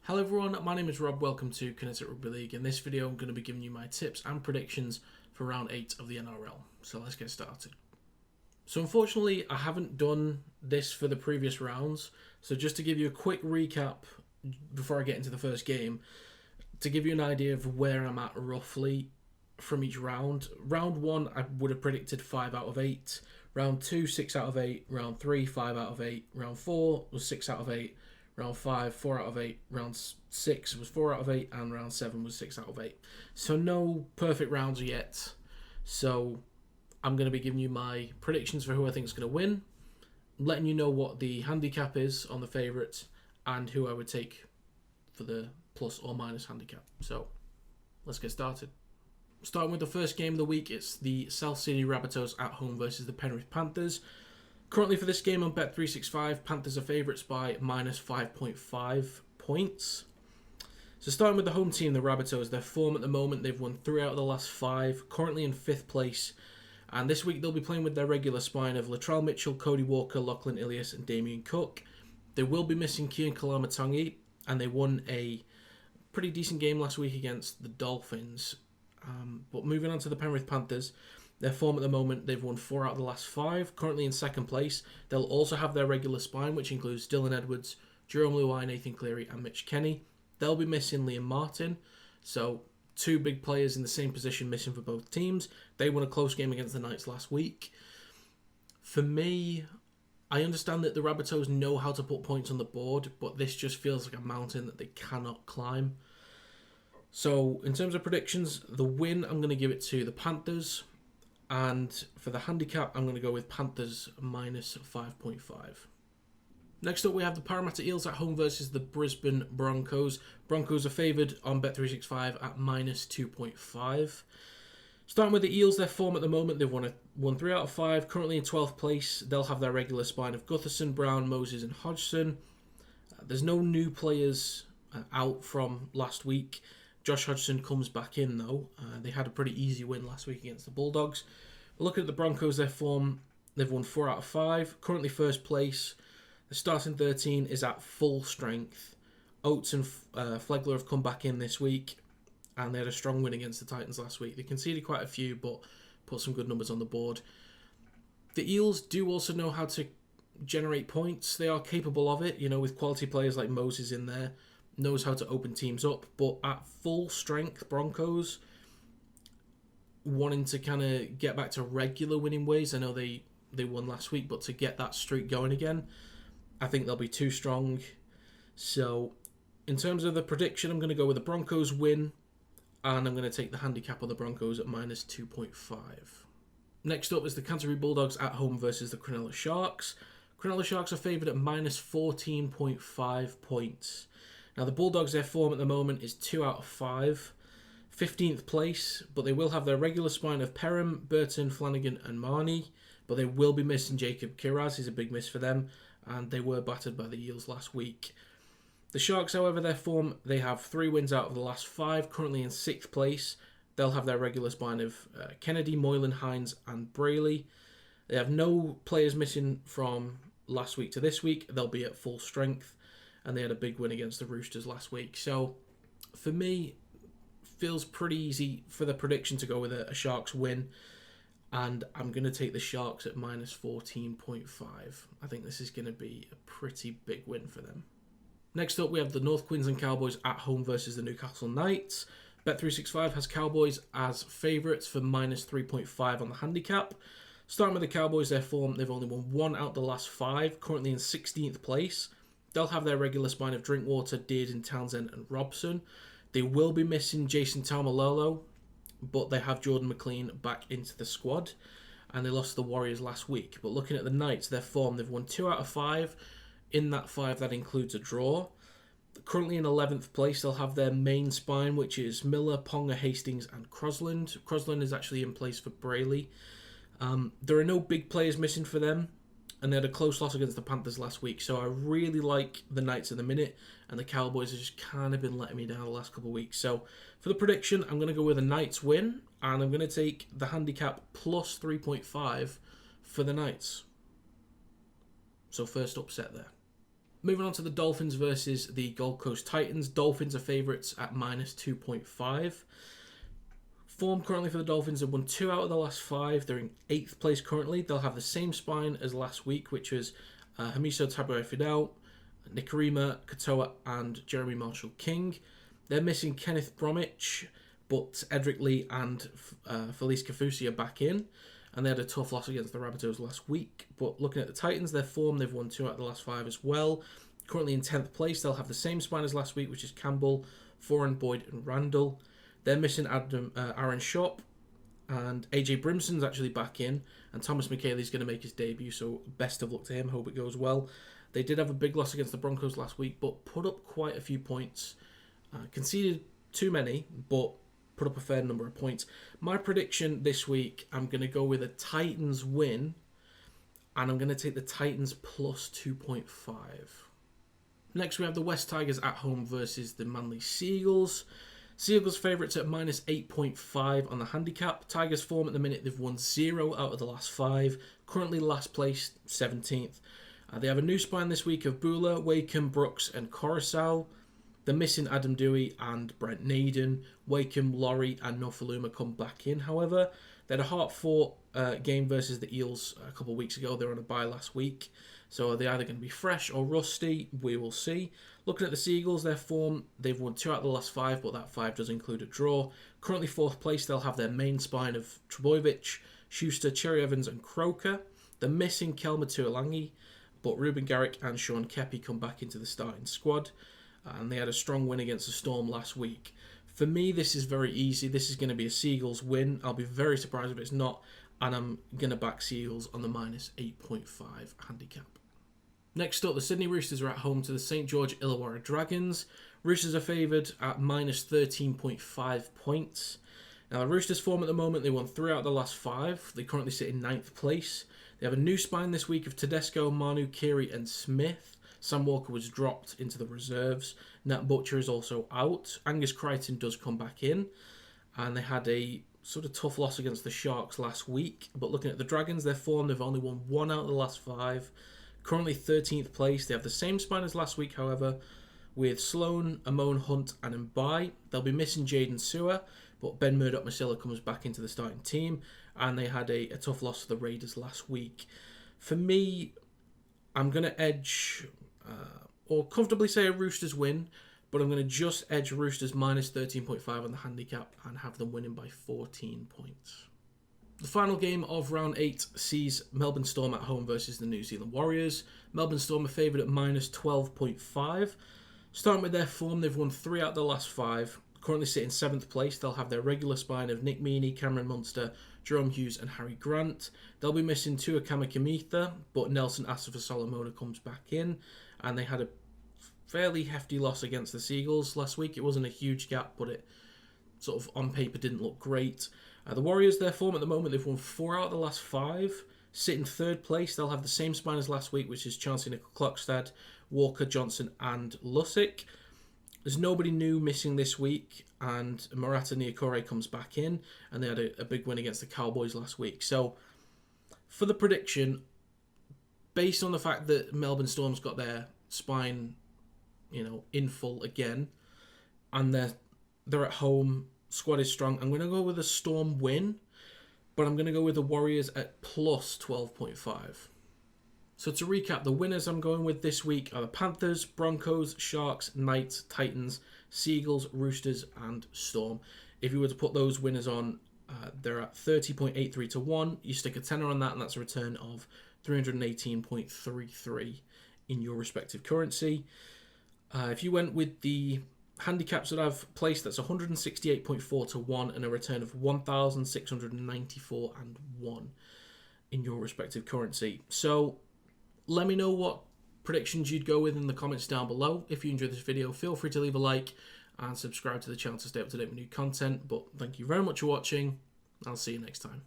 Hello everyone, my name is Rob, welcome to Kinetic Rugby League. In this video I'm going to be giving you my tips and predictions for round 8 of the NRL. So let's get started. So unfortunately I haven't done this for the previous rounds, so just to give you a quick recap before I get into the first game, to give you an idea of where I'm at roughly from each round. Round 1 I would have predicted 5 out of 8, round 2 6 out of 8, round 3 5 out of 8, round 4 was 6 out of 8, round 5, 4 out of 8, round 6 was 4 out of 8, and round 7 was 6 out of 8. So no perfect rounds yet. So I'm going to be giving you my predictions for who I think is going to win, letting you know what the handicap is on the favourites, and who I would take for the plus or minus handicap. So let's get started. Starting with the first game of the week, it's the South Sydney Rabbitohs at home versus the Penrith Panthers. Currently for this game on Bet365, Panthers are favourites by minus 5.5 points. So starting with the home team, the Rabbitohs, their form at the moment, they've won 3 out of the last 5, currently in 5th place. And this week they'll be playing with their regular spine of Latrell Mitchell, Cody Walker, Lachlan Ilias and Damien Cook. They will be missing Kian Kalamatangi, and they won a pretty decent game last week against the Dolphins. But moving on to the Penrith Panthers, their form at the moment, they've won 4 out of the last 5, currently in 2nd place. They'll also have their regular spine, which includes Dylan Edwards, Jerome Luai, Nathan Cleary and Mitch Kenny. They'll be missing Liam Martin, so 2 big players in the same position missing for both teams. They won a close game against the Knights last week. For me, I understand that the Rabbitohs know how to put points on the board, but this just feels like a mountain that they cannot climb. So in terms of predictions, the win, I'm going to give it to the Panthers. And for the handicap, I'm going to go with Panthers minus 5.5. Next up, we have the Parramatta Eels at home versus the Brisbane Broncos. Broncos are favoured on Bet365 at minus 2.5. Starting with the Eels, their form at the moment, they've won 3 out of 5, currently in 12th place. They'll have their regular spine of Gutherson, Brown, Moses and Hodgson. There's no new players out from last week. Josh Hodgson comes back in though. They had a pretty easy win last week against the Bulldogs. But looking at the Broncos, their form, they've won 4 out of 5, currently 1st place. The starting 13 is at full strength. Oates and Flegler have come back in this week, and they had a strong win against the Titans last week. They conceded quite a few, but put some good numbers on the board. The Eels do also know how to generate points. They are capable of it, with quality players like Moses in there. Knows how to open teams up, but at full strength, Broncos wanting to kind of get back to regular winning ways. I know they won last week, but to get that streak going again, I think they'll be too strong. So in terms of the prediction, I'm going to go with the Broncos win, and I'm going to take the handicap on the Broncos at minus 2.5. Next up is the Canterbury Bulldogs at home versus the Cronulla Sharks. Cronulla Sharks are favoured at minus 14.5 points. Now, the Bulldogs, their form at the moment is 2 out of 5, 15th place, but they will have their regular spine of Perham, Burton, Flanagan and Marnie, but they will be missing Jacob Kiraz. He's a big miss for them, and they were battered by the Eels last week. The Sharks, however, their form, they have 3 wins out of the last 5, currently in 6th place. They'll have their regular spine of Kennedy, Moylan, Hines and Brayley. They have no players missing from last week to this week. They'll be at full strength. And they had a big win against the Roosters last week. So, for me, feels pretty easy for the prediction to go with a Sharks win. And I'm going to take the Sharks at minus 14.5. I think this is going to be a pretty big win for them. Next up, we have the North Queensland Cowboys at home versus the Newcastle Knights. Bet365 has Cowboys as favourites for minus 3.5 on the handicap. Starting with the Cowboys, their form, they've only won 1 out of the last 5, currently in 16th place. They'll have their regular spine of Drinkwater, Dearden, Townsend and Robson. They will be missing Jason Taumalolo, but they have Jordan McLean back into the squad. And they lost to the Warriors last week. But looking at the Knights, their form, they've won 2 out of 5. In that 5, that includes a draw. Currently in 11th place, they'll have their main spine, which is Miller, Ponga, Hastings and Crosland. Crosland is actually in place for Brayley. There are no big players missing for them. And they had a close loss against the Panthers last week. So I really like the Knights at the minute. And the Cowboys have just kind of been letting me down the last couple of weeks. So for the prediction, I'm going to go with a Knights win. And I'm going to take the handicap plus 3.5 for the Knights. So first upset there. Moving on to the Dolphins versus the Gold Coast Titans. Dolphins are favourites at -2.5. Form currently for the Dolphins have won 2 out of the last 5. They're in 8th place currently. They'll have the same spine as last week, which was Hamiso Tabuai-Fidel, Nikarima Katoa, and Jeremy Marshall-King. They're missing Kenneth Bromwich, but Edric Lee and Felice Kafusi are back in. And they had a tough loss against the Rabbitohs last week. But looking at the Titans, their form, they've won 2 out of the last 5 as well. Currently in 10th place, they'll have the same spine as last week, which is Campbell, Foran, Boyd, and Randall. They're missing Aaron Shop, and AJ Brimson's actually back in, and Thomas McKayle's going to make his debut, so best of luck to him. Hope it goes well. They did have a big loss against the Broncos last week, but put up quite a few points. Conceded too many, but put up a fair number of points. My prediction this week, I'm going to go with a Titans win, and I'm going to take the Titans plus 2.5. Next, we have the West Tigers at home versus the Manly Seagulls. Seagulls favourites at -8.5 on the handicap. Tigers form at the minute, they've won 0 out of the last 5. Currently last place, 17th. They have a new spine this week of Bula, Wakeham, Brooks, and Coruscant. They're missing Adam Dewey and Brent Naden. Wakeham, Laurie, and Nofaluma come back in, however. They had a hard-fought game versus the Eels a couple of weeks ago. They were on a bye last week. So are they either going to be fresh or rusty? We will see. Looking at the Seagulls, their form, they've won 2 out of the last 5, but that 5 does include a draw. Currently 4th place, they'll have their main spine of Trebojevic, Schuster, Cherry Evans, and Croker. They're missing Kelma Tuolangi, but Ruben Garrick and Sean Kepi come back into the starting squad. And they had a strong win against the Storm last week. For me, this is very easy. This is going to be a Seagulls win. I'll be very surprised if it's not. And I'm going to back Seagulls on the -8.5 handicap. Next up, the Sydney Roosters are at home to the St George Illawarra Dragons. Roosters are favoured at -13.5 points. Now, the Roosters form at the moment, they won 3 out of the last 5. They currently sit in 9th place. They have a new spine this week of Tedesco, Manu, Keary, and Smith. Sam Walker was dropped into the reserves. Nat Butcher is also out. Angus Crichton does come back in. And they had a sort of tough loss against the Sharks last week. But looking at the Dragons, their form, they've only won 1 out of the last 5. Currently 13th place. They have the same spine as last week, however, with Sloan, Amon Hunt, and Mbai. They'll be missing Jaden Sewer, but Ben Murdoch-Masila comes back into the starting team. And they had a tough loss to the Raiders last week. For me, I'm going to edge... or comfortably say a Roosters win, but I'm going to just edge Roosters -13.5 on the handicap and have them winning by 14 points. The final game of round 8 sees Melbourne Storm at home versus the New Zealand Warriors. Melbourne Storm are favoured at -12.5. Starting with their form, they've won 3 out of the last 5. Currently sitting 7th place. They'll have their regular spine of Nick Meaney, Cameron Munster, Jerome Hughes, and Harry Grant. They'll be missing Tua Kamikamica, but Nelson Asafa-Solomona comes back in. And they had a fairly hefty loss against the Seagulls last week. It wasn't a huge gap, but it sort of on paper didn't look great. The Warriors, their form at the moment, they've won 4 out of the last 5. Sitting 3rd place, they'll have the same spine as last week, which is Chauncey Nickel-Klokstad, Walker, Johnson, and Lussick. There's nobody new missing this week, and Marata Niokore comes back in, and they had a big win against the Cowboys last week. So, for the prediction, based on the fact that Melbourne Storm's got their spine, in full again, and they're at home, squad is strong, I'm going to go with a Storm win, but I'm going to go with the Warriors at plus 12.5. So to recap, the winners I'm going with this week are the Panthers, Broncos, Sharks, Knights, Titans, Seagulls, Roosters, and Storm. If you were to put those winners on, they're at 30.83 to 1. You stick a tenner on that, and that's a return of 318.33 in your respective currency. If you went with the handicaps that I've placed, that's 168.4 to 1 and a return of 1,694 and 1 in your respective currency. So let me know what predictions you'd go with in the comments down below. If you enjoyed this video, feel free to leave a like and subscribe to the channel to stay up to date with new content. But thank you very much for watching. I'll see you next time.